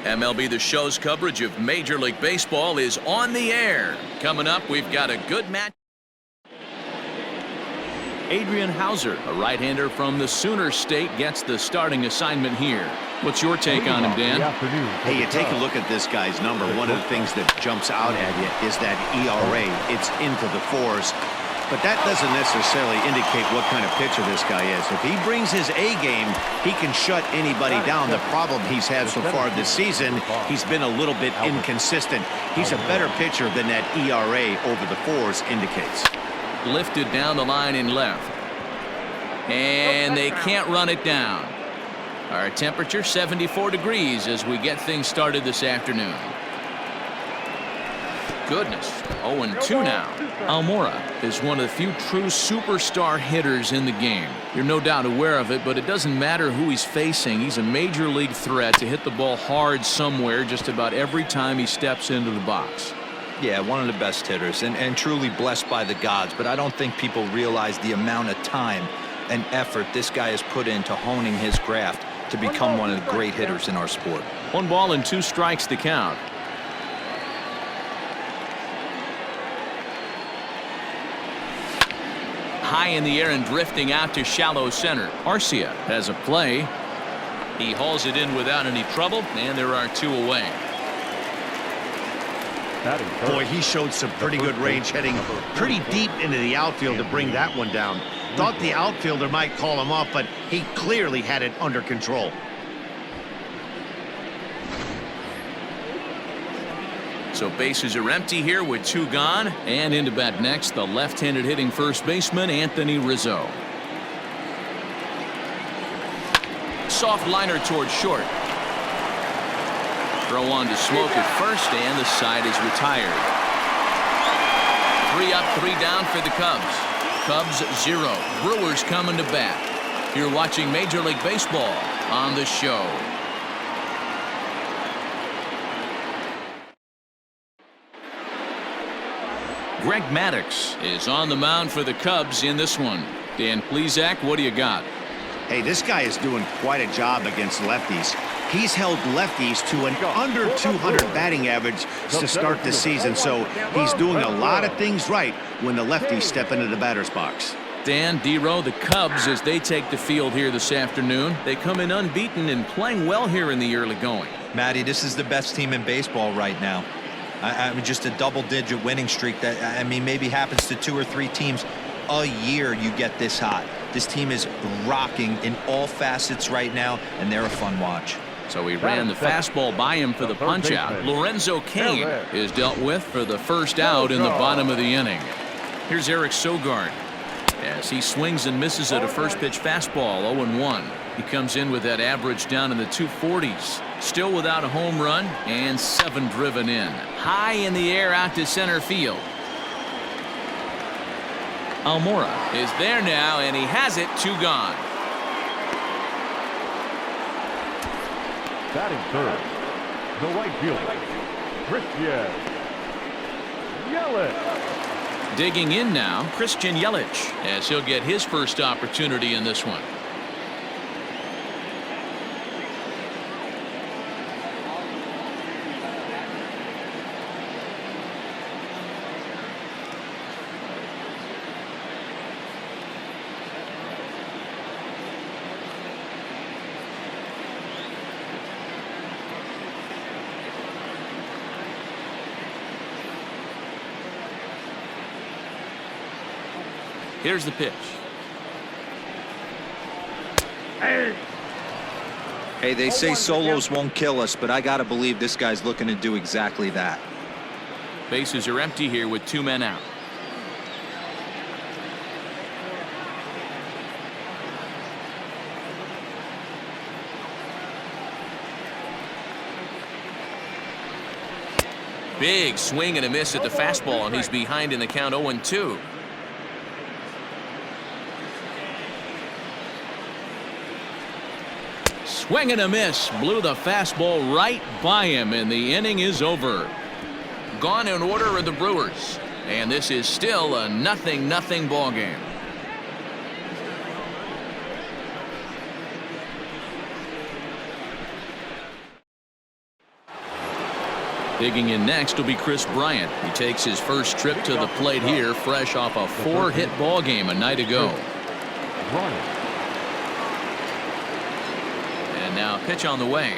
MLB The Show's coverage of Major League Baseball is on the air. Coming up, we've got a good match. Adrian Hauser, a right-hander from the Sooner State, gets the starting assignment here. What's your take on him, Dan? Hey, you take a look at this guy's number. One of the things that jumps out at you is that ERA. It's into the fours. But that doesn't necessarily indicate what kind of pitcher this guy is. If he brings his A game, he can shut anybody down. The problem he's had so far this season, he's been a little bit inconsistent. He's a better pitcher than that ERA over the fours indicates. Lifted down the line in left. And they can't run it down. Our temperature 74 degrees as we get things started this afternoon. Goodness, 0-2 now. Almora is one of the few true superstar hitters in the game. You're no doubt aware of it, but it doesn't matter who he's facing. He's a major league threat to hit the ball hard somewhere just about every time he steps into the box. Yeah, one of the best hitters and truly blessed by the gods, but I don't think people realize the amount of time and effort this guy has put into honing his craft to become one of the great hitters in our sport. 1 ball and 2 strikes to count. High in the air and drifting out to shallow center. Arcia has a play. He hauls it in without any trouble, and there are 2 away. Boy, he showed some pretty good range, heading pretty deep into the outfield to bring that one down. Thought the outfielder might call him off, but he clearly had it under control. So bases are empty here with 2 gone, and into bat next, the left-handed hitting first baseman Anthony Rizzo. Soft liner towards short. Throw on to Smoke at first, and the side is retired. 3 up, 3 down for the Cubs. Cubs 0. Brewers coming to bat. You're watching Major League Baseball on The Show. Greg Maddox is on the mound for the Cubs in this one. Dan Plesac, what do you got? Hey, this guy is doing quite a job against lefties. He's held lefties to an under 200 batting average to start the season, so he's doing a lot of things right when the lefties step into the batter's box. Dan, D-Row, the Cubs, as they take the field here this afternoon, they come in unbeaten and playing well here in the early going. Matty, this is the best team in baseball right now. I mean, just a double-digit winning streak that, I mean, maybe happens to 2 or 3 teams a year. You get this hot. This team is rocking in all facets right now, and they're a fun watch. So he ran the fastball by him for the punch-out. Lorenzo Kane is dealt with for the first out in the bottom of the inning. Here's Eric Sogard as he swings and misses at a first-pitch fastball, 0-1. He comes in with that average down in the 240s. Still without a home run and 7 driven in. High in the air out to center field. Almora is there now, and he has it. 2 gone. Batting third, the right fielder, Christian Yelich. Digging in now, Christian Yelich, as he'll get his first opportunity in this one. Here's the pitch. Hey, they say solos won't kill us, but I got to believe this guy's looking to do exactly that. Bases are empty here with 2 men out. Big swing and a miss at the fastball, and he's behind in the count 0-2. Swing and a miss, blew the fastball right by him, and the inning is over. Gone in order are the Brewers, and this is still a 0-0 ball game. Digging in next will be Chris Bryant. He takes his first trip to the plate here, fresh off a 4-hit ball game a night ago. And now pitch on the way.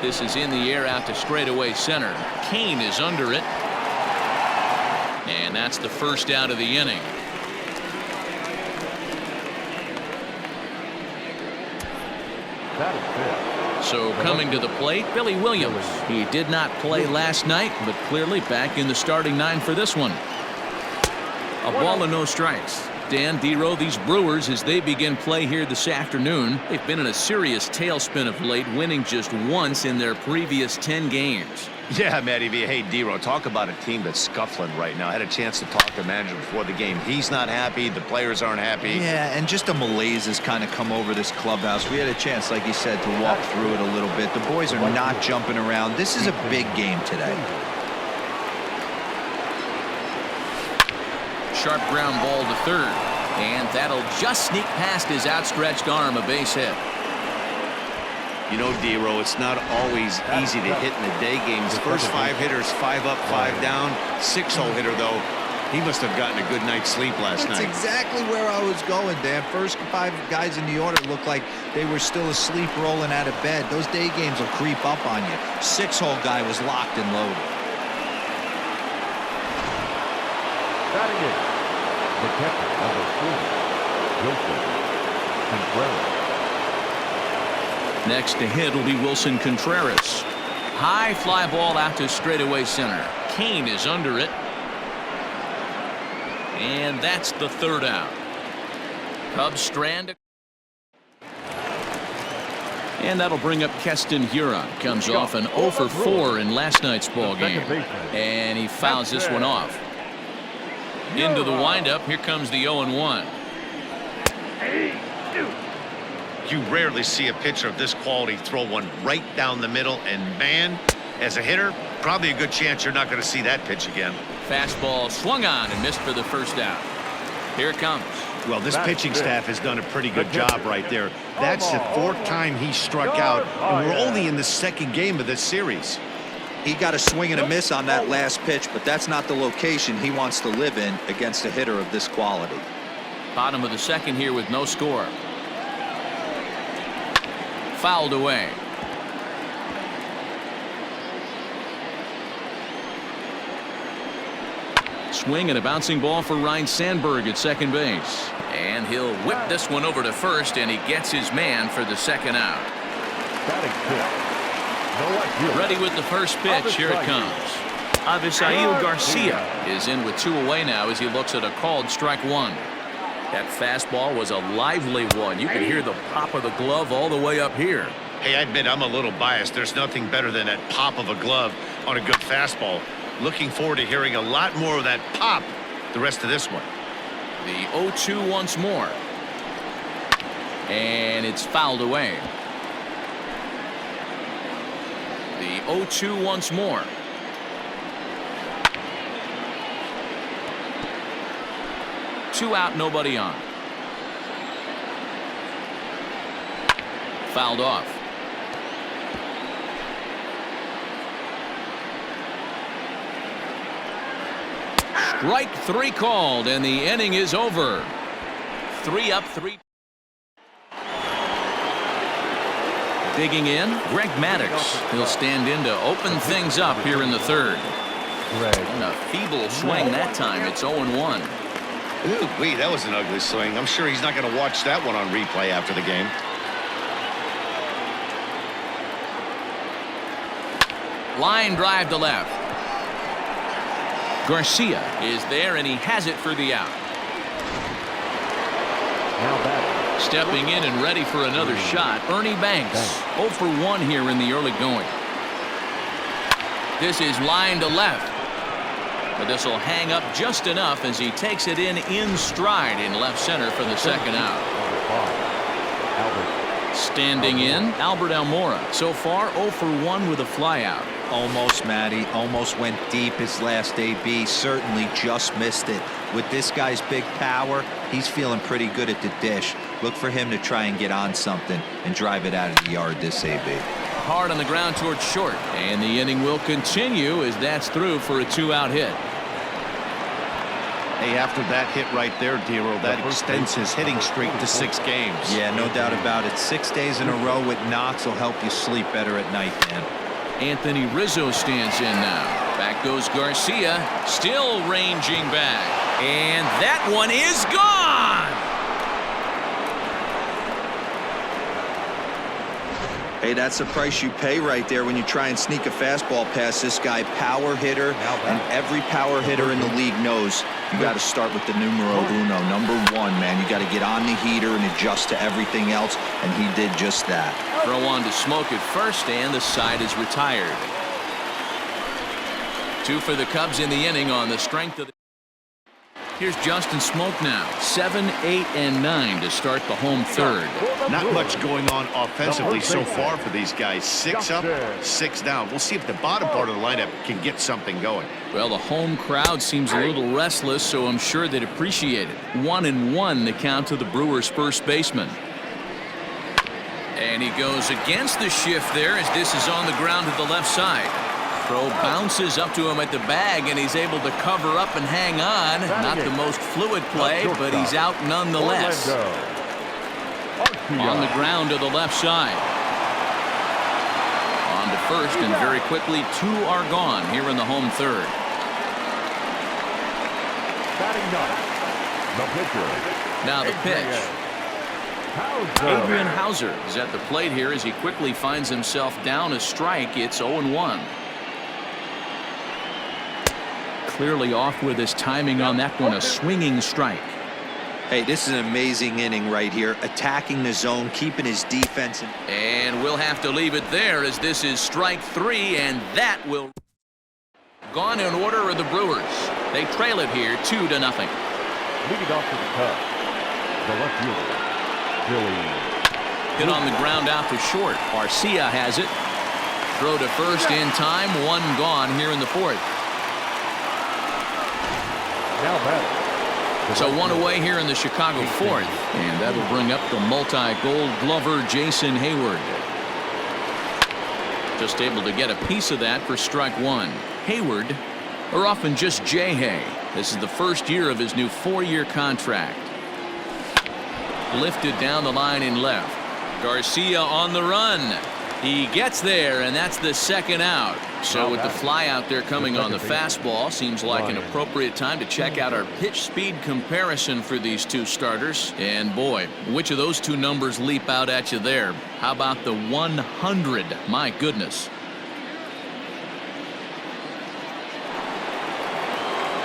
This is in the air out to straightaway center. Kane is under it. And that's the first out of the inning. So coming to the plate, Billy Williams. He did not play last night, but clearly back in the starting 9 for this one. A ball and no strikes. Dan Dero, these Brewers, as they begin play here this afternoon, they've been in a serious tailspin of late, winning just once in their previous 10 games. Yeah, Matty V. Hey, Dero, talk about a team that's scuffling right now. I had a chance to talk to the manager before the game. He's not happy. The players aren't happy. Yeah, and just a malaise has kind of come over this clubhouse. We had a chance, like you said, to walk through it a little bit. The boys are not jumping around. This is a big game today. Sharp ground ball to third. And that'll just sneak past his outstretched arm, a base hit. You know, Dero, it's not always easy to hit in the day games. First 5 hitters, 5 up, 5 down. 6-hole hitter, though. He must have gotten a good night's sleep last night. That's exactly where I was going, Dan. First 5 guys in the order looked like they were still asleep rolling out of bed. Those day games will creep up on you. 6-hole guy was locked and loaded. Batting in, the catcher, number 4, Contreras. Next to hit will be Wilson Contreras. High fly ball out to straightaway center. Kane is under it. And that's the third out. Cubs strand. And that'll bring up Keston Huron. Comes off an 0 for 4 in last night's ball game. And he fouls this one off. Into the windup. Here comes the 0-1. You rarely see a pitcher of this quality throw one right down the middle, and man, as a hitter, probably a good chance you're not going to see that pitch again. Fastball swung on and missed for the first out. Here it comes. Well, this pitching staff has done a pretty good job right there. That's the 4th time he struck out, and we're only in the 2nd game of this series. He got a swing and a miss on that last pitch, but that's not the location he wants to live in against a hitter of this quality. Bottom of the 2nd here with no score. Fouled away. Swing and a bouncing ball for Ryne Sandberg at second base. And he'll whip this one over to first, and he gets his man for the 2nd out. Ready with the first pitch. Here it comes. Avisail Garcia is in with 2 away now as he looks at a called strike 1. That fastball was a lively one. You can hear the pop of the glove all the way up here. Hey, I admit I'm a little biased. There's nothing better than that pop of a glove on a good fastball. Looking forward to hearing a lot more of that pop the rest of this one. The 0-2 once more. And it's fouled away. The 0-2 once more. Two out, nobody on. Fouled off. Strike 3 called, and the inning is over. 3 up, 3. Digging in, Greg Maddox. He'll stand in to open things up here in the 3rd. And a feeble swing that time. It's 0-1. Ooh, wait, that was an ugly swing. I'm sure he's not going to watch that one on replay after the game. Line drive to left. Garcia is there, and he has it for the out. Stepping in and ready for another shot, Ernie Banks. 0 for 1 here in the early going. This is line to left. But this will hang up just enough as he takes it in stride in left center for the 2nd out. Standing in, Albert Almora. So far 0 for 1 with a flyout. Almost, Matty. Almost went deep his last AB. Certainly just missed it. With this guy's big power, he's feeling pretty good at the dish. Look for him to try and get on something and drive it out of the yard this AB. Hard on the ground towards short. And the inning will continue as that's through for a 2-out hit. Hey, after that hit right there, Dero, that extends his hitting streak to 6 games. Yeah, no doubt about it. 6 days in a row with knocks will help you sleep better at night, man. Anthony Rizzo stands in now. Back goes Garcia, still ranging back. And that one is gone! Hey, that's the price you pay right there when you try and sneak a fastball past this guy. Power hitter, and every power hitter in the league knows you got to start with the numero uno, number 1, man. You got to get on the heater and adjust to everything else, and he did just that. Throw on to Smoke at first, and the side is retired. 2 for the Cubs in the inning on the strength of the... Here's Justin Smoke now. 7, 8, and 9 to start the home third. Not much going on offensively so far for these guys. 6 up, 6 down. We'll see if the bottom part of the lineup can get something going. Well, the home crowd seems a little restless, so I'm sure they'd appreciate it. 1-1 the count to the Brewers' first baseman. And he goes against the shift there as this is on the ground to the left side. Throw bounces up to him at the bag, and he's able to cover up and hang on. Not the most fluid play, but he's out nonetheless. On the ground to the left side. On to first, and very quickly 2 are gone here in the home third. Now the pitch. Adrian Hauser is at the plate here as he quickly finds himself down a strike. It's 0-1. Clearly off with his timing on that one, a swinging strike. Hey, this is an amazing inning right here. Attacking the zone, keeping his defense. And we'll have to leave it there as this is strike 3, and that will... Gone in order of the Brewers. They trail it here 2-0. Leading off to the Cubs, the left fielder, Billy. Hit on the ground out to short. Garcia has it. Throw to first in time. 1 gone here in the fourth. Now Maddox. So 1 away here in the Chicago fourth. And that'll bring up the multi-gold glover Jason Hayward. Just able to get a piece of that for strike 1. Hayward, or often just J-Hay. This is the first year of his new 4-year contract. Lifted down the line in left. Garcia on the run. He gets there, and that's the 2nd out. So with the fly out there coming on the fastball, seems like an appropriate time to check out our pitch speed comparison for these 2 starters. And boy, which of those 2 numbers leap out at you there? How about the 100? My goodness.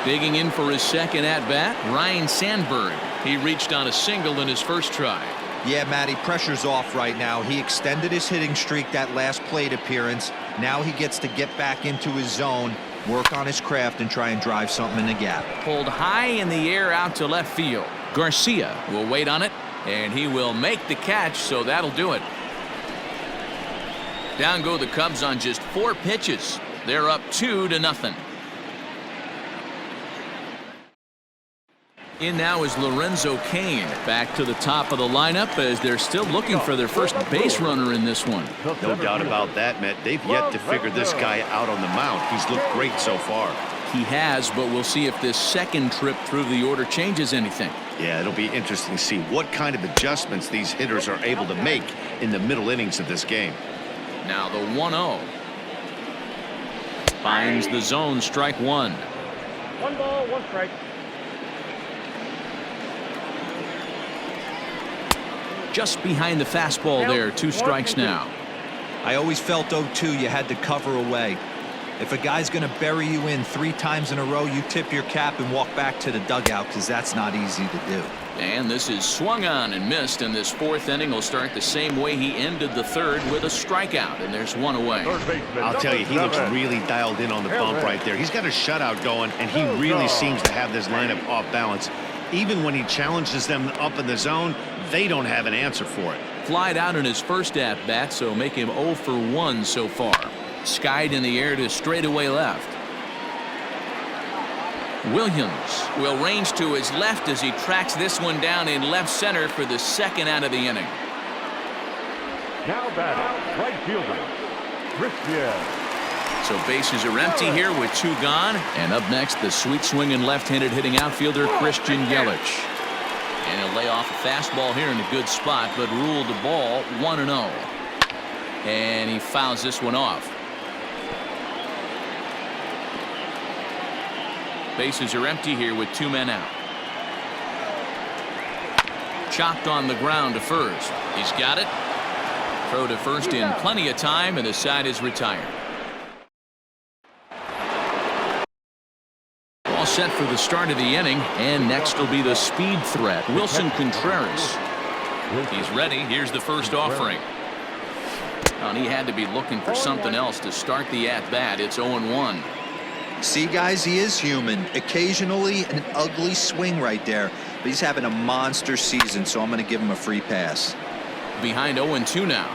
Digging in for his 2nd at-bat, Ryan Sandberg. He reached on a single in his first try. Yeah, Matty, pressure's off right now. He extended his hitting streak that last plate appearance. Now he gets to get back into his zone, work on his craft, and try and drive something in the gap. Pulled high in the air out to left field. Garcia will wait on it, and he will make the catch, so that'll do it. Down go the Cubs on just 4 pitches. They're up 2-0. In now is Lorenzo Kane back to the top of the lineup as they're still looking for their first base runner in this one. No doubt about that, Matt. They've yet to figure this guy out on the mound. He's looked great so far. He has, but we'll see if this 2nd trip through the order changes anything. Yeah, it'll be interesting to see what kind of adjustments these hitters are able to make in the middle innings of this game. Now the 1-0. Finds the zone, strike 1. 1 ball, 1 strike. Just behind the fastball there, 2 strikes now. I always felt 0-2 you had to cover away. If a guy's going to bury you in 3 times in a row, you tip your cap and walk back to the dugout because that's not easy to do. And this is swung on and missed, and this 4th inning will start the same way he ended the 3rd with a strikeout, and there's 1 away. I'll tell you, he looks really dialed in on the bump right there. He's got a shutout going, and he really seems to have this lineup off balance. Even when he challenges them up in the zone, they don't have an answer for it. Flied out in his first at-bat, so make him 0 for 1 so far. Skied in the air to straightaway left. Williams will range to his left as he tracks this one down in left center for the 2nd out of the inning. Now batting, right fielder, So bases are empty here with 2 gone. And up next, the sweet swinging left-handed hitting outfielder Christian Yelich. And he'll lay off a fastball here in a good spot, but ruled the ball 1-0. And he fouls this one off. Bases are empty here with 2 men out. Chopped on the ground to first. He's got it. Throw to first in plenty of time, and the side is retired. All set for the start of the inning, and next will be the speed threat, Wilson Contreras. He's ready. Here's the first offering. And he had to be looking for something else to start the at-bat. It's 0-1. See, guys, he is human. Occasionally an ugly swing right there, but he's having a monster season, so I'm going to give him a free pass. Behind 0-2 now.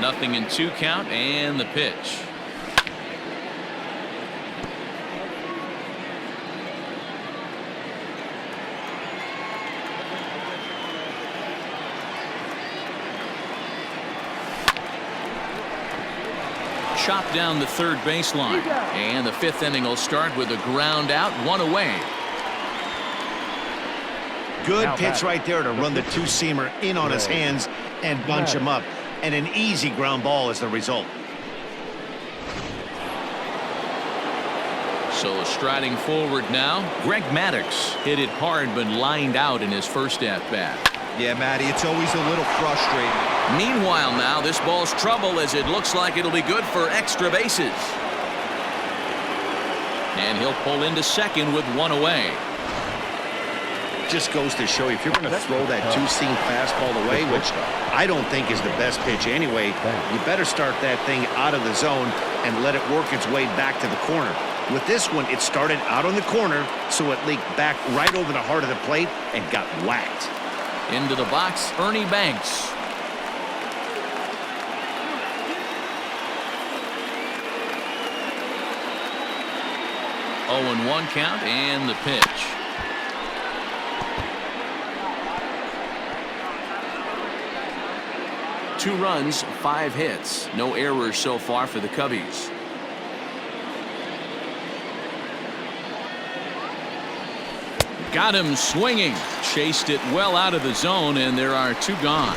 Nothing in 2 count, and the pitch. Chopped down the third baseline, and the 5th inning will start with a ground out, 1 away. Good pitch right there to run the 2-seamer in on his hands and bunch him up, and an easy ground ball is the result. So striding forward now, Greg Maddox hit it hard but lined out in his first at-bat. Yeah, Matty, it's always a little frustrating. Meanwhile now, this ball's trouble as it looks like it'll be good for extra bases. And he'll pull into second with 1 away. Just goes to show you, if you're going to throw that 2-seam fastball away, which I don't think is the best pitch anyway, you better start that thing out of the zone and let it work its way back to the corner. With this one, it started out on the corner, so it leaked back right over the heart of the plate and got whacked. Into the box, Ernie Banks. Oh, and 1 count, and the pitch. Two runs, 5 hits. No errors so far for the Cubbies. Got him swinging. Chased it well out of the zone, and there are 2 gone.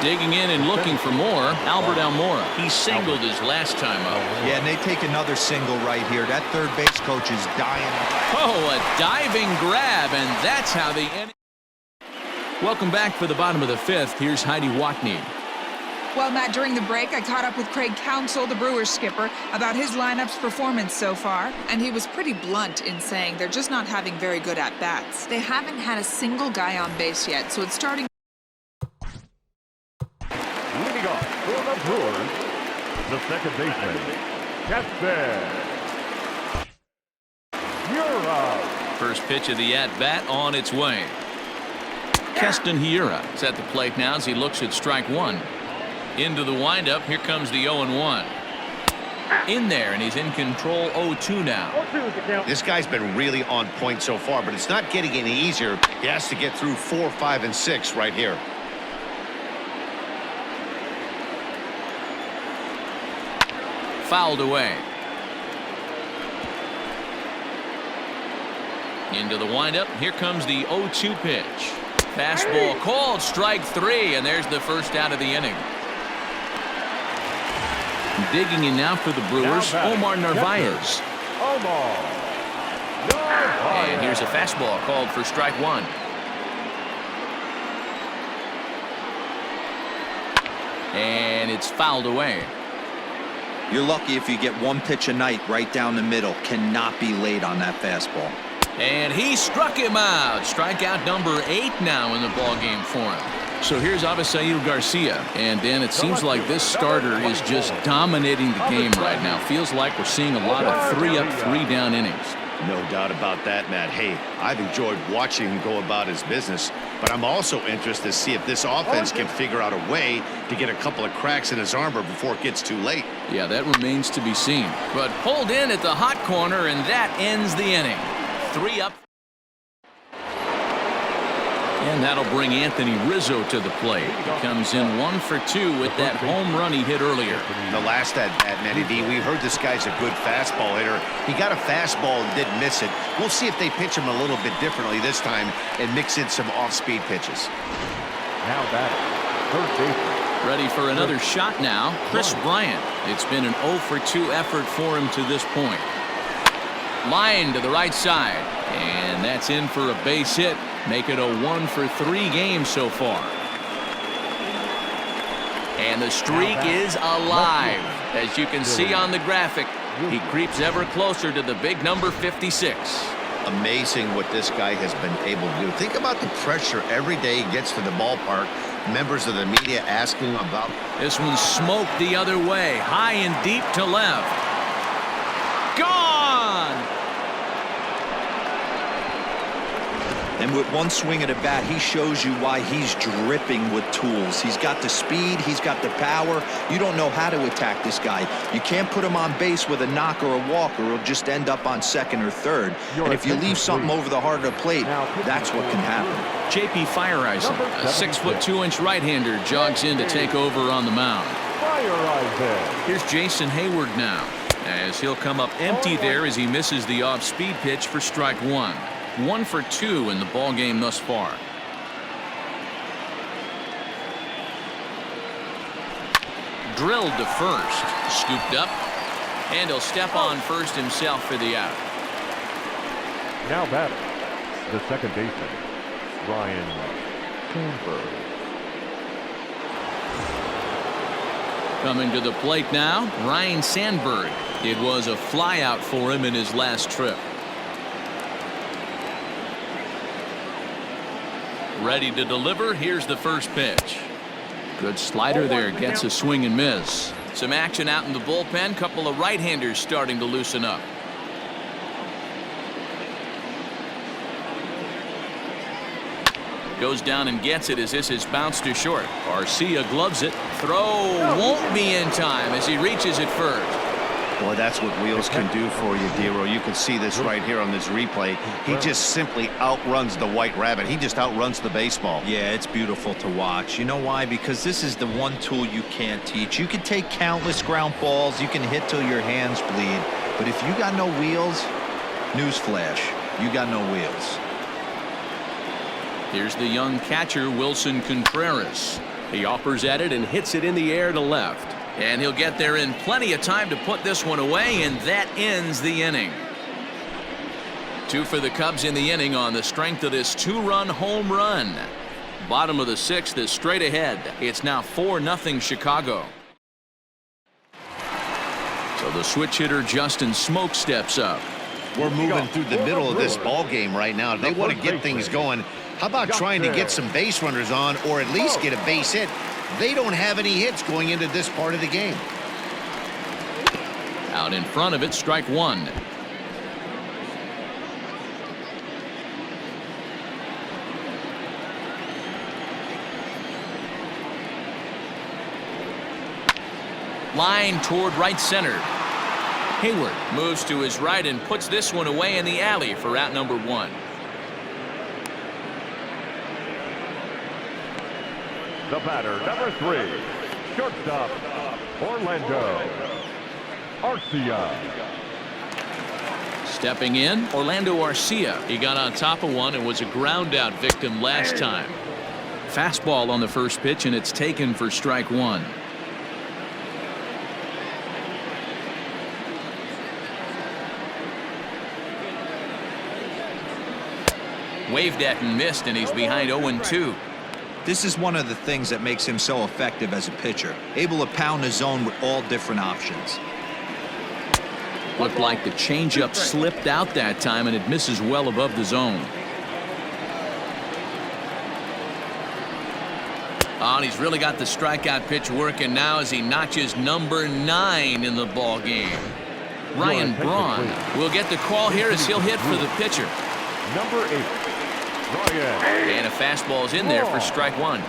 Digging in and looking for more, Albert Almora. He singled his last time up. Yeah, and they take another single right here. That third base coach is dying. Oh, a diving grab, and that's how the inning. Welcome back for the bottom of the 5th. Here's Heidi Watney. Well, Matt, during the break, I caught up with Craig Counsell, the Brewers skipper, about his lineup's performance so far, and he was pretty blunt in saying they're just not having very good at-bats. They haven't had a single guy on base yet, so it's starting. Leading off for the Brewers, the second baseman, Chapter. You're up. First pitch of the at-bat on its way. Keston Hiura is at the plate now as he looks at strike 1. Into the windup. Here comes the 0-1. In there, and he's in control. 0-2 now. This guy's been really on point so far, but it's not getting any easier. He has to get through 4, 5, and 6 right here. Fouled away. Into the windup. Here comes the 0-2 pitch. Fastball called, strike 3, and there's the first out of the inning. Digging in now for the Brewers, Omar Narvaez. And here's a fastball called for strike 1. And it's fouled away. You're lucky if you get 1 pitch a night right down the middle. Cannot be late on that fastball. And he struck him out. Strikeout number 8 now in the ballgame for him. So here's Avisail Garcia. And then it seems like this starter is just dominating the game right now. Feels like we're seeing a lot of 3-up, 3-down innings. No doubt about that, Matt. Hey, I've enjoyed watching him go about his business, but I'm also interested to see if this offense can figure out a way to get a couple of cracks in his armor before it gets too late. Yeah, that remains to be seen. But pulled in at the hot corner, and that ends the inning. 3 up. And that'll bring Anthony Rizzo to the plate. He comes in 1 for 2 with that home run he hit earlier. The last at Matty D, we heard this guy's a good fastball hitter. He got a fastball and didn't miss it. We'll see if they pitch him a little bit differently this time and mix in some off-speed pitches. Now Maddox, third baseman. Ready for another shot now, Chris Bryant. It's been an 0 for 2 effort for him to this point. Line to the right side, and that's in for a base hit. Make it a 1 for 3 game so far. And the streak is alive. As you can see on the graphic, he creeps ever closer to the big number 56. Amazing what this guy has been able to do. Think about the pressure every day he gets to the ballpark. Members of the media asking him about. This one's smoked the other way, high and deep to left. Gone! And with one swing of the bat, he shows you why he's dripping with tools. He's got the speed, he's got the power. You don't know how to attack this guy. You can't put him on base with a knock or a walk, or he'll just end up on second or third. And if you leave something over the heart of the plate, that's what can happen. J.P. Fireisen, a 6'2" right-hander, jogs in to take over on the mound. Here's Jason Hayward now, as he'll come up empty there as he misses the off-speed pitch for strike 1. 1 for 2 in the ball game thus far. Drilled to first, scooped up, and he'll step on first himself for the out. Now batting, the second baseman, Ryan Sandberg. Coming to the plate now, Ryan Sandberg. It was a flyout for him in his last trip. Ready to deliver. Here's the first pitch. Good slider there. Gets a swing and miss. Some action out in the bullpen. Couple of right-handers starting to loosen up. Goes down and gets it as this is bounced to short. Arcia gloves it. Throw won't be in time as he reaches it first. Boy, that's what wheels can do for you, Dero. You can see this right here on this replay. He just simply outruns the white rabbit. He just outruns the baseball. Yeah, it's beautiful to watch. You know why? Because this is the one tool you can't teach. You can take countless ground balls. You can hit till your hands bleed. But if you got no wheels, newsflash, you got no wheels. Here's the young catcher, Wilson Contreras. He offers at it and hits it in the air to left. And he'll get there in plenty of time to put this one away, and that ends the inning. 2 for the Cubs in the inning on the strength of this 2-run home run. Bottom of the 6th is straight ahead. It's now 4-0 Chicago. So the switch hitter Justin Smoke steps up. We're moving through the middle of this ball game right now. If they want to get things going, how about trying to get some base runners on, or at least get a base hit? They don't have any hits going into this part of the game. Out in front of it, strike 1. Line toward right center. Hayward moves to his right and puts this one away in the alley for out number 1. The batter, number 3, shortstop, Orlando Arcia. Stepping in, Orlando Arcia. He got on top of one and was a ground-out victim last time. Fastball on the first pitch, and it's taken for strike 1. Waved at and missed, and he's behind 0-2. This is one of the things that makes him so effective as a pitcher, able to pound the zone with all different options. Looked like the changeup slipped out that time, and it misses well above the zone. Oh, and he's really got the strikeout pitch working now as he notches number 9 in the ball game. Ryan Braun will get the call here as he'll hit for the pitcher. Number 8. And a fastball's in there for strike 1.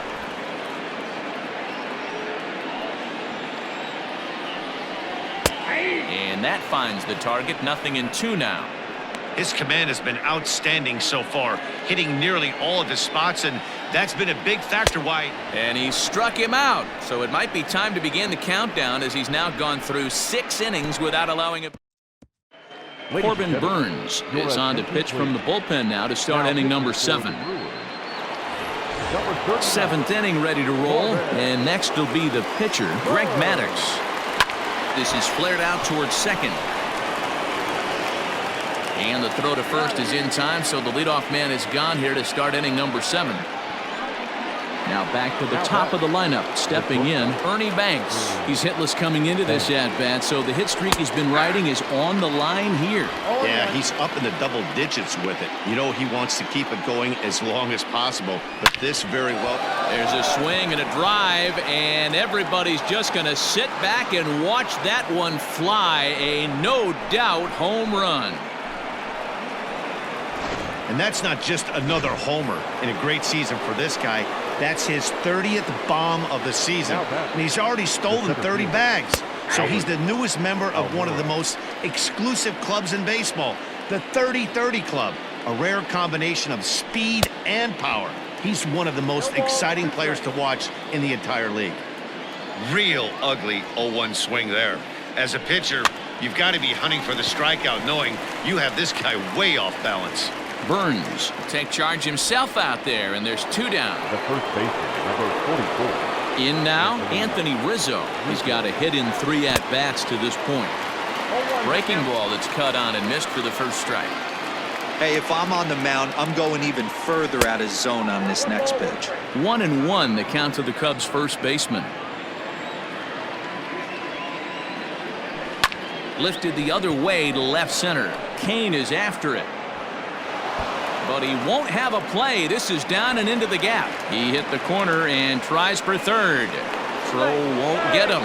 And that finds the target. 0-2 now. His command has been outstanding so far, hitting nearly all of his spots, and that's been a big factor why. And he struck him out, so it might be time to begin the countdown as he's now gone through 6 innings without allowing a. Corbin Burns is on to pitch from the bullpen now to start inning number 7. 7th inning ready to roll, and next will be the pitcher, Greg Maddox. This is flared out towards second. And the throw to first is in time, so the leadoff man is gone here to start inning number 7. Now back to the top of the lineup, stepping in, Ernie Banks. He's hitless coming into this at-bat, so the hit streak he's been riding is on the line here. Yeah, he's up in the double digits with it. You know, he wants to keep it going as long as possible, but this very well. There's a swing and a drive, and everybody's just going to sit back and watch that one fly. A no-doubt home run. And that's not just another homer in a great season for this guy. That's his 30th bomb of the season. And he's already stolen 30 bags. So he's the newest member of one of the most exclusive clubs in baseball, the 30-30 Club, a rare combination of speed and power. He's one of the most exciting players to watch in the entire league. Real ugly 0-1 swing there. As a pitcher, you've got to be hunting for the strikeout, knowing you have this guy way off balance. Burns will take charge himself out there, and there's 2 down. The first baseman, number 44. In now, Anthony Rizzo. He's got a hit in 3 at-bats to this point. Breaking ball that's cut on and missed for the first strike. Hey, if I'm on the mound, I'm going even further out of zone on this next pitch. 1-1 the count to the Cubs' first baseman. Lifted the other way to left center. Kane is after it. But he won't have a play. This is down and into the gap. He hit the corner and tries for third. Throw won't get him.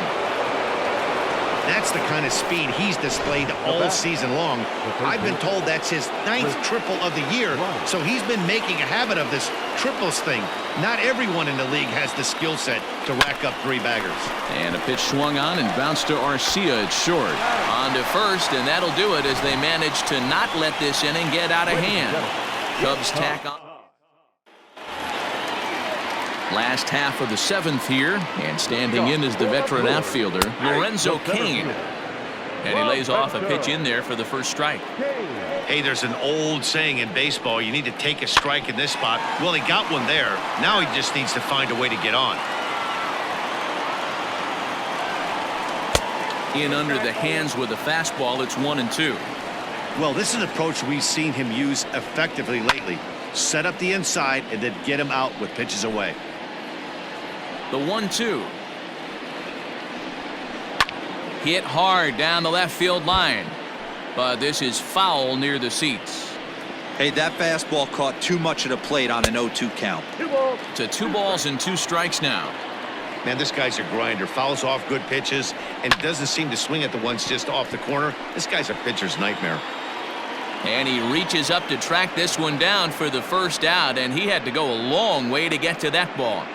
That's the kind of speed he's displayed all season long. I've been told that's his 9th triple of the year, so he's been making a habit of this triples thing. Not everyone in the league has the skill set to rack up 3 baggers. And a pitch swung on and bounced to Arcia. It's short. On to first, and that'll do it as they manage to not let this inning get out of hand. Cubs tack on. Last half of the 7th here, and standing in is the veteran outfielder, Lorenzo Kane. And he lays off a pitch in there for the first strike. Hey, there's an old saying in baseball, you need to take a strike in this spot. Well, he got one there. Now he just needs to find a way to get on. In under the hands with a fastball, it's 1-2. Well, this is an approach we've seen him use effectively lately. Set up the inside and then get him out with pitches away. The 1-2. Hit hard down the left field line. But this is foul near the seats. Hey, that fastball caught too much of the plate on an 0-2 count. To 2 balls and 2 strikes now. Man, this guy's a grinder. Fouls off good pitches and doesn't seem to swing at the ones just off the corner. This guy's a pitcher's nightmare. And he reaches up to track this one down for the first out, and he had to go a long way to get to that ball.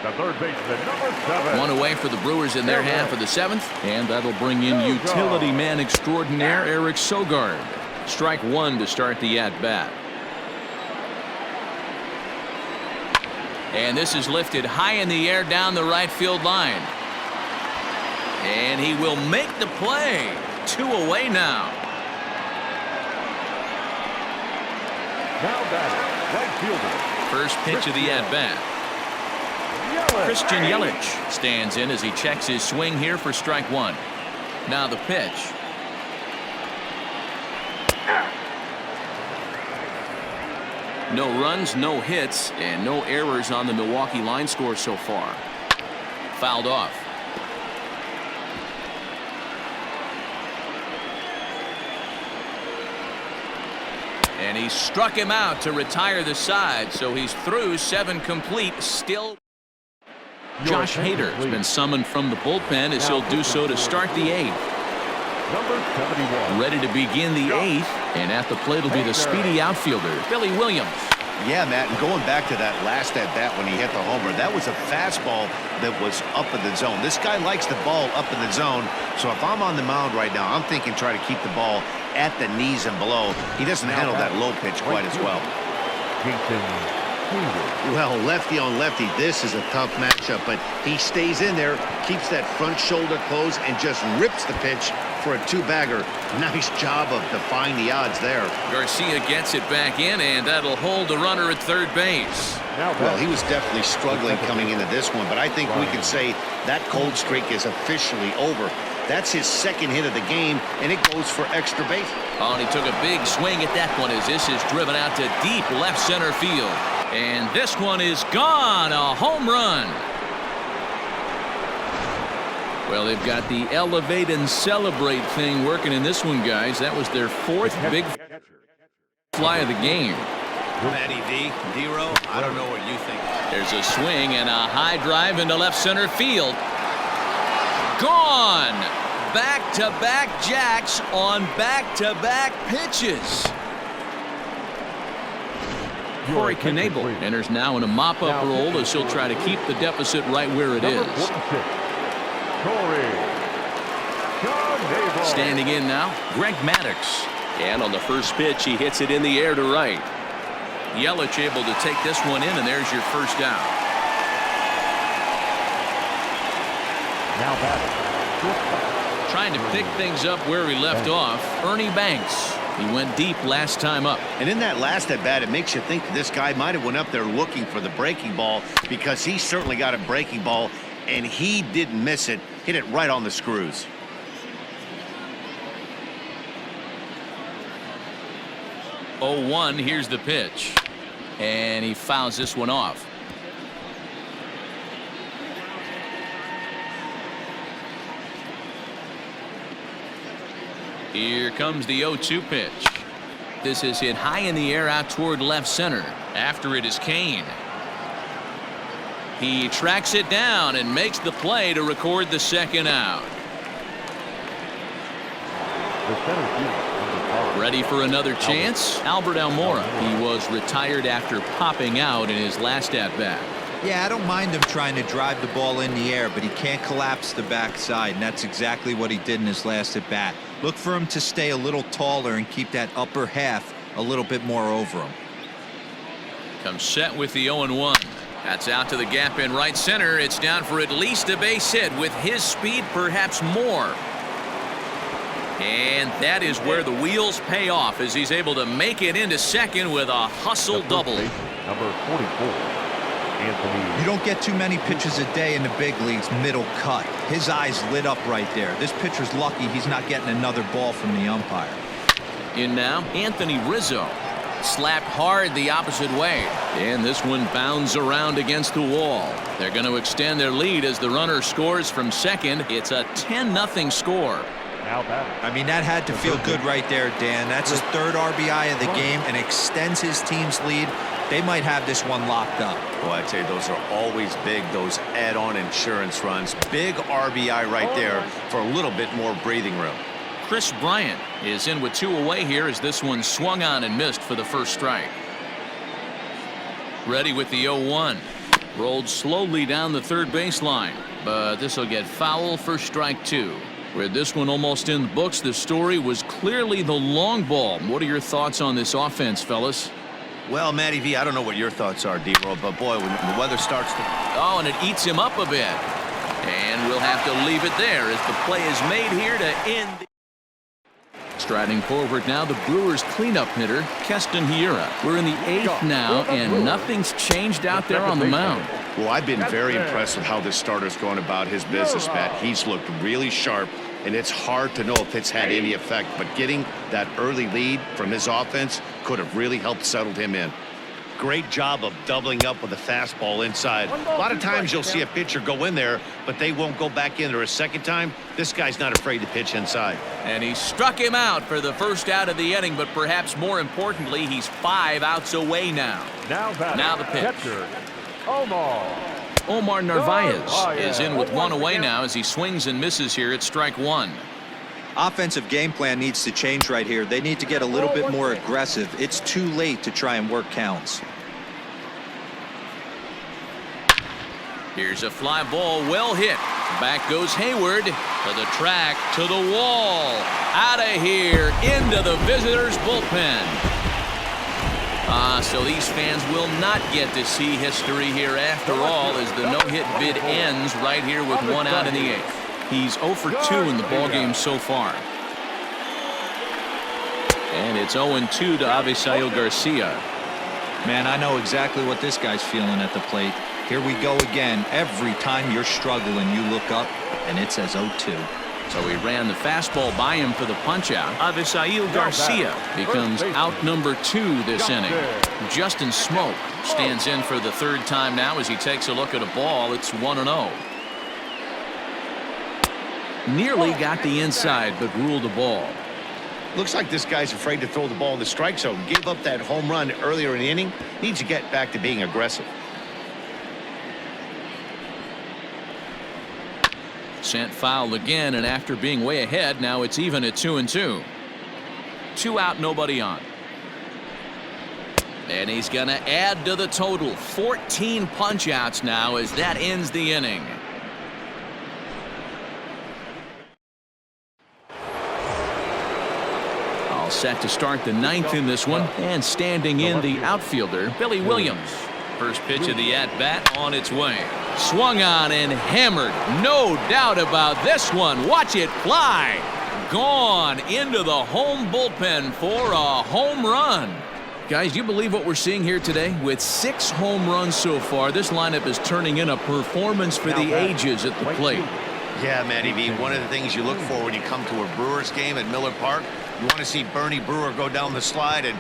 The third baseman, number 7. 1 away for the Brewers in their half of the 7th, and that'll bring in utility man extraordinaire Eric Sogard. Strike 1 to start the at-bat. And this is lifted high in the air down the right field line. And he will make the play. 2 away now. Now batting, right fielder. First pitch of the at-bat. Christian Yelich stands in as he checks his swing here for strike 1. Now the pitch. No runs, no hits, and no errors on the Milwaukee line score so far. Fouled off. And he struck him out to retire the side, so he's through 7 complete. Still, Josh Hader has been summoned from the bullpen as he'll do so to start the 8th. Number 71. Ready to begin the 8th, and at the plate will be the speedy outfielder, Billy Williams. Yeah, Matt, and going back to that last at-bat when he hit the homer, that was a fastball that was up in the zone. This guy likes the ball up in the zone, so if I'm on the mound right now, I'm thinking try to keep the ball at the knees and below. He doesn't handle that low pitch quite as well. Well, lefty on lefty, this is a tough matchup, but he stays in there, keeps that front shoulder closed, and just rips the pitch for a two-bagger. Nice job of defying the odds there. Garcia gets it back in, and that'll hold the runner at third base. Well, he was definitely struggling coming into this one, but I think we can say that cold streak is officially over. That's his second hit of the game, and it goes for extra base. Oh, and he took a big swing at that one as this is driven out to deep left center field. And this one is gone, a home run. Well, they've got the elevate and celebrate thing working in this one, guys. That was their fourth big fly of the game. Matty V, D-Row, I don't know what you think. There's a swing and a high drive into left center field. Gone! Back-to-back jacks on back-to-back pitches. Corey Knebel enters now in a mop-up role as he'll try to keep the deficit right where it is. Standing in now, Greg Maddox. And on the first pitch, he hits it in the air to right. Yelich able to take this one in, and there's your first out. Now batting. Trying to pick things up where he left off, Ernie Banks. He went deep last time up. And in that last at bat, it makes you think this guy might have went up there looking for the breaking ball, because he certainly got a breaking ball, and he didn't miss it. Hit it right on the screws. Oh, 1, here's the pitch. And he fouls this one off. Here comes the 0-2 pitch. This is hit high in the air out toward left center. After it is Kane. He tracks it down and makes the play to record the second out. Ready for another chance? Albert Almora. He was retired after popping out in his last at-bat. Yeah, I don't mind him trying to drive the ball in the air, but he can't collapse the backside, and that's exactly what he did in his last at-bat. Look for him to stay a little taller and keep that upper half a little bit more over him. Comes set with the 0-1. That's out to the gap in right center. It's down for at least a base hit. With his speed, perhaps more. And that is where the wheels pay off as he's able to make it into second with a hustle double. Number 44, Anthony. You don't get too many pitches a day in the big leagues middle cut. His eyes lit up right there. This pitcher's lucky he's not getting another ball from the umpire. In now, Anthony Rizzo. Slapped hard the opposite way. And this one bounds around against the wall. They're going to extend their lead as the runner scores from second. It's a 10-0 score. I mean, that had to feel good right there, Dan. That's his third RBI of the game and extends his team's lead. They might have this one locked up. Well, I'd say those are always big, those add-on insurance runs. Big RBI right there for a little bit more breathing room. Chris Bryant is in with 2 away here as this one swung on and missed for the first strike. Ready with the 0-1. Rolled slowly down the third baseline, but this will get foul for strike 2. With this one almost in the books, the story was clearly the long ball. What are your thoughts on this offense, fellas? Well, Matty V, I don't know what your thoughts are, D-Roll, but boy, when the weather starts to... Oh, and it eats him up a bit. And we'll have to leave it there as the play is made here to end the... Striding forward now, the Brewers cleanup hitter, Keston Hiura. We're in the 8th now, and nothing's changed out there on the mound. Well, I've been very impressed with how this starter's going about his business, Matt. He's looked really sharp, and it's hard to know if it's had any effect, but getting that early lead from his offense could have really helped settle him in. Great job of doubling up with a fastball inside. A lot of times you'll see a pitcher go in there, but they won't go back in there a second time. This guy's not afraid to pitch inside. And he struck him out for the first out of the inning, but perhaps more importantly, he's 5 outs away now. Now the pitch. Omar Narvaez is in with 1 away now as he swings and misses here at strike 1. Offensive game plan needs to change right here. They need to get a little bit more aggressive. It's too late to try and work counts. Here's a fly ball, well hit. Back goes Hayward to the track, to the wall, out of here, into the visitors' bullpen. So these fans will not get to see history here after all, as the no-hit bid ends right here with 1 out in the 8th. He's 0 for 2 in the ballgame so far. And it's 0-2 to Avisail Garcia. Man, I know exactly what this guy's feeling at the plate. Here we go again. Every time you're struggling, you look up, and it says 0-2. So he ran the fastball by him for the punch-out. Avisail Garcia becomes out number 2 this inning. Justin Smoke stands in for the 3rd time now as he takes a look at a ball. It's 1-0. Nearly got the inside, but ruled the ball. Looks like this guy's afraid to throw the ball in the strike zone. Gave up that home run earlier in the inning. Needs to get back to being aggressive. Sent foul again, and after being way ahead, now it's even at 2-2. 2 out, nobody on. And he's going to add to the total. 14 punch-outs now as that ends the inning. All set to start the 9th in this one, and standing in the outfielder, Billy Williams. First pitch of the at-bat on its way. Swung on and hammered. No doubt about this one. Watch it fly. Gone into the home bullpen for a home run. Guys, do you believe what we're seeing here today? With 6 home runs so far, this lineup is turning in a performance for the ages at the plate. Yeah, Matty V, one of the things you look for when you come to a Brewers game at Miller Park, you want to see Bernie Brewer go down the slide, and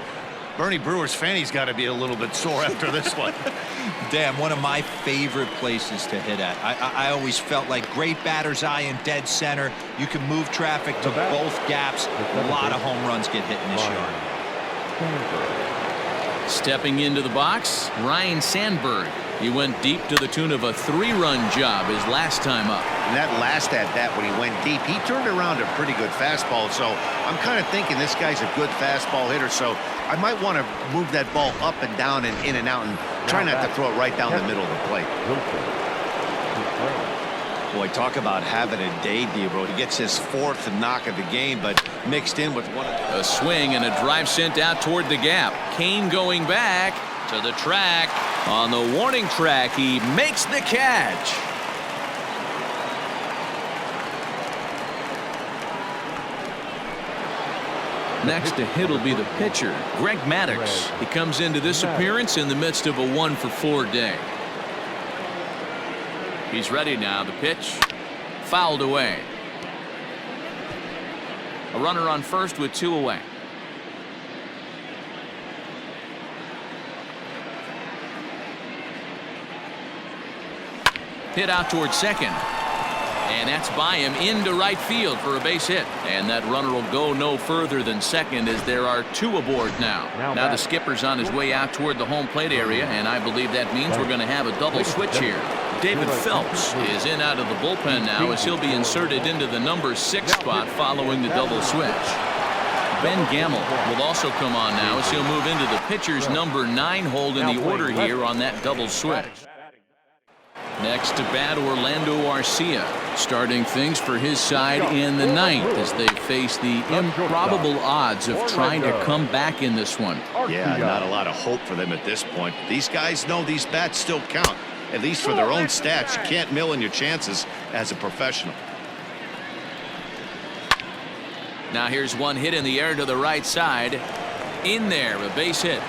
Bernie Brewer's fanny's got to be a little bit sore after this one. Damn, one of my favorite places to hit at. I always felt like great batter's eye in dead center. You can move traffic to both gaps. A lot of home runs get hit in this yard. Stepping into the box, Ryan Sandberg. He went deep to the tune of a 3-run job his last time up. And that last at-bat when he went deep, he turned around a pretty good fastball. So I'm kind of thinking this guy's a good fastball hitter. So I might want to move that ball up and down and in and out and try not to throw it right down the middle of the plate. Boy, talk about having a day, Debro. He gets his 4th knock of the game, but mixed in with one. A swing and a drive sent out toward the gap. Kane going back to the track. On the warning track, he makes the catch. Next to hit will be the pitcher, Greg Maddox. He comes into this appearance in the midst of a 1-for-4 day. He's ready now. The pitch fouled away. A runner on first with 2 away. Hit out towards second. And that's by him into right field for a base hit. And that runner will go no further than second as there are 2 aboard now. Now the skipper's on his way out toward the home plate area, and I believe that means we're going to have a double switch here. David Phelps is in out of the bullpen now as he'll be inserted into the number 6 spot following the double switch. Ben Gamble will also come on now as he'll move into the pitcher's number 9 hold in the order here on that double switch. Next to bat, Orlando Arcia, starting things for his side in the 9th as they face the improbable odds of trying to come back in this one. Yeah, not a lot of hope for them at this point. These guys know these bats still count, at least for their own stats. You can't mill in your chances as a professional. Now here's one hit in the air to the right side. In there, a base hit.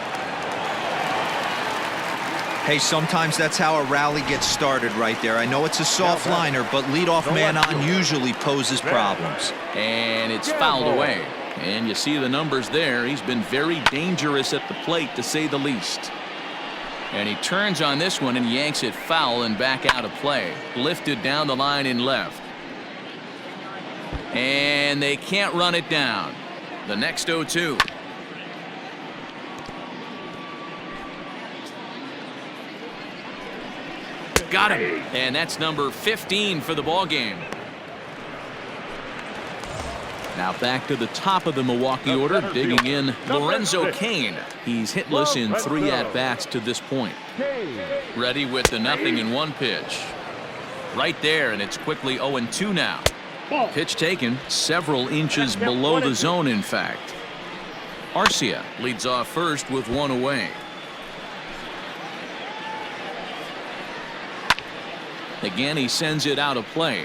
Hey, sometimes that's how a rally gets started right there. I know it's a soft liner, but leadoff man on usually poses problems. And it's fouled away. And you see the numbers there. He's been very dangerous at the plate, to say the least. And he turns on this one and yanks it foul and back out of play. Lifted down the line in left. And they can't run it down. The next 0-2. Got him. And that's number 15 for the ball game. Now back to the top of the Milwaukee order, digging in Lorenzo Kane. He's hitless in 3 at-bats to this point. Ready with the 0-1 pitch. Right there, and it's quickly 0-2 now. Ball. Pitch taken several inches below the zone, in fact. Arcia leads off first with one away. Again, he sends it out of play.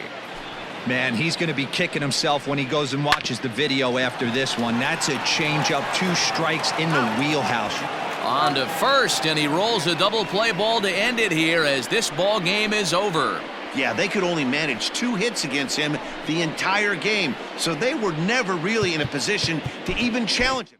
Man, he's going to be kicking himself when he goes and watches the video after this one. That's a changeup, 2 strikes in the wheelhouse. On to first, and he rolls a double play ball to end it here as this ball game is over. Yeah, they could only manage 2 hits against him the entire game, so they were never really in a position to even challenge him.